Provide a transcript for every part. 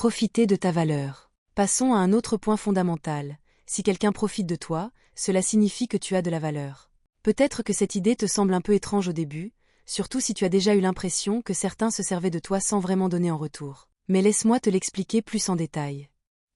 Profiter de ta valeur. Passons à un autre point fondamental. Si quelqu'un profite de toi, cela signifie que tu as de la valeur. Peut-être que cette idée te semble un peu étrange au début, surtout si tu as déjà eu l'impression que certains se servaient de toi sans vraiment donner en retour. Mais laisse-moi te l'expliquer plus en détail.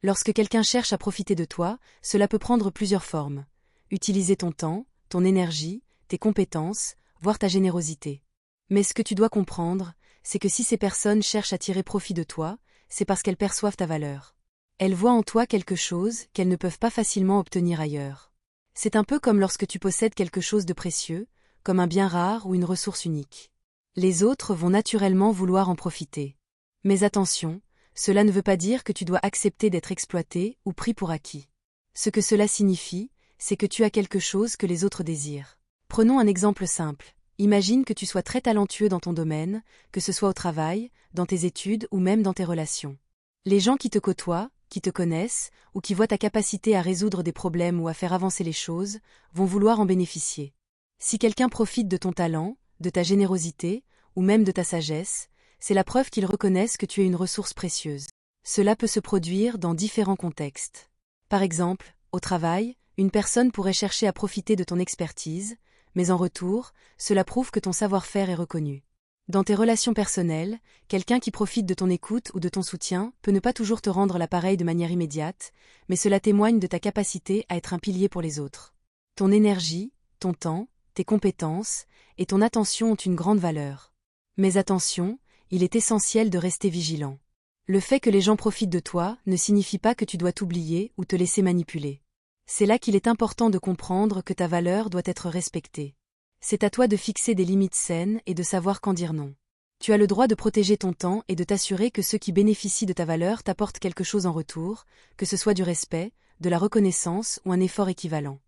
Lorsque quelqu'un cherche à profiter de toi, cela peut prendre plusieurs formes. Utiliser ton temps, ton énergie, tes compétences, voire ta générosité. Mais ce que tu dois comprendre, c'est que si ces personnes cherchent à tirer profit de toi, c'est parce qu'elles perçoivent ta valeur. Elles voient en toi quelque chose qu'elles ne peuvent pas facilement obtenir ailleurs. C'est un peu comme lorsque tu possèdes quelque chose de précieux, comme un bien rare ou une ressource unique. Les autres vont naturellement vouloir en profiter. Mais attention, cela ne veut pas dire que tu dois accepter d'être exploité ou pris pour acquis. Ce que cela signifie, c'est que tu as quelque chose que les autres désirent. Prenons un exemple simple. Imagine que tu sois très talentueux dans ton domaine, que ce soit au travail, dans tes études ou même dans tes relations. Les gens qui te côtoient, qui te connaissent, ou qui voient ta capacité à résoudre des problèmes ou à faire avancer les choses, vont vouloir en bénéficier. Si quelqu'un profite de ton talent, de ta générosité, ou même de ta sagesse, c'est la preuve qu'ils reconnaissent que tu es une ressource précieuse. Cela peut se produire dans différents contextes. Par exemple, au travail, une personne pourrait chercher à profiter de ton expertise, mais en retour, cela prouve que ton savoir-faire est reconnu. Dans tes relations personnelles, quelqu'un qui profite de ton écoute ou de ton soutien peut ne pas toujours te rendre l'appareil de manière immédiate, mais cela témoigne de ta capacité à être un pilier pour les autres. Ton énergie, ton temps, tes compétences et ton attention ont une grande valeur. Mais attention, il est essentiel de rester vigilant. Le fait que les gens profitent de toi ne signifie pas que tu dois t'oublier ou te laisser manipuler. C'est là qu'il est important de comprendre que ta valeur doit être respectée. C'est à toi de fixer des limites saines et de savoir quand dire non. Tu as le droit de protéger ton temps et de t'assurer que ceux qui bénéficient de ta valeur t'apportent quelque chose en retour, que ce soit du respect, de la reconnaissance ou un effort équivalent.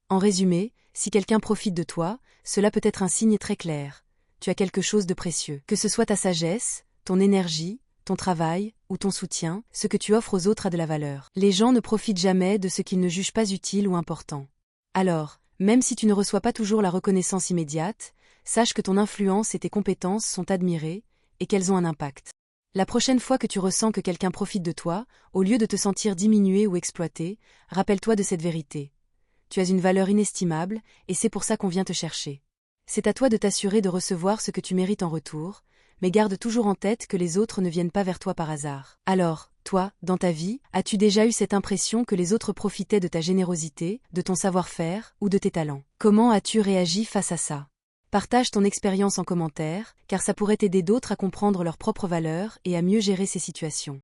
En résumé, si quelqu'un profite de toi, cela peut être un signe très clair. Tu as quelque chose de précieux. Que ce soit ta sagesse, ton énergie, ton travail ou ton soutien, ce que tu offres aux autres a de la valeur. Les gens ne profitent jamais de ce qu'ils ne jugent pas utile ou important. Alors, même si tu ne reçois pas toujours la reconnaissance immédiate, sache que ton influence et tes compétences sont admirées et qu'elles ont un impact. La prochaine fois que tu ressens que quelqu'un profite de toi, au lieu de te sentir diminué ou exploité, rappelle-toi de cette vérité. Tu as une valeur inestimable et c'est pour ça qu'on vient te chercher. C'est à toi de t'assurer de recevoir ce que tu mérites en retour, mais garde toujours en tête que les autres ne viennent pas vers toi par hasard. Alors, toi, dans ta vie, as-tu déjà eu cette impression que les autres profitaient de ta générosité, de ton savoir-faire ou de tes talents? Comment as-tu réagi face à ça? Partage ton expérience en commentaire, car ça pourrait aider d'autres à comprendre leur propre valeur et à mieux gérer ces situations.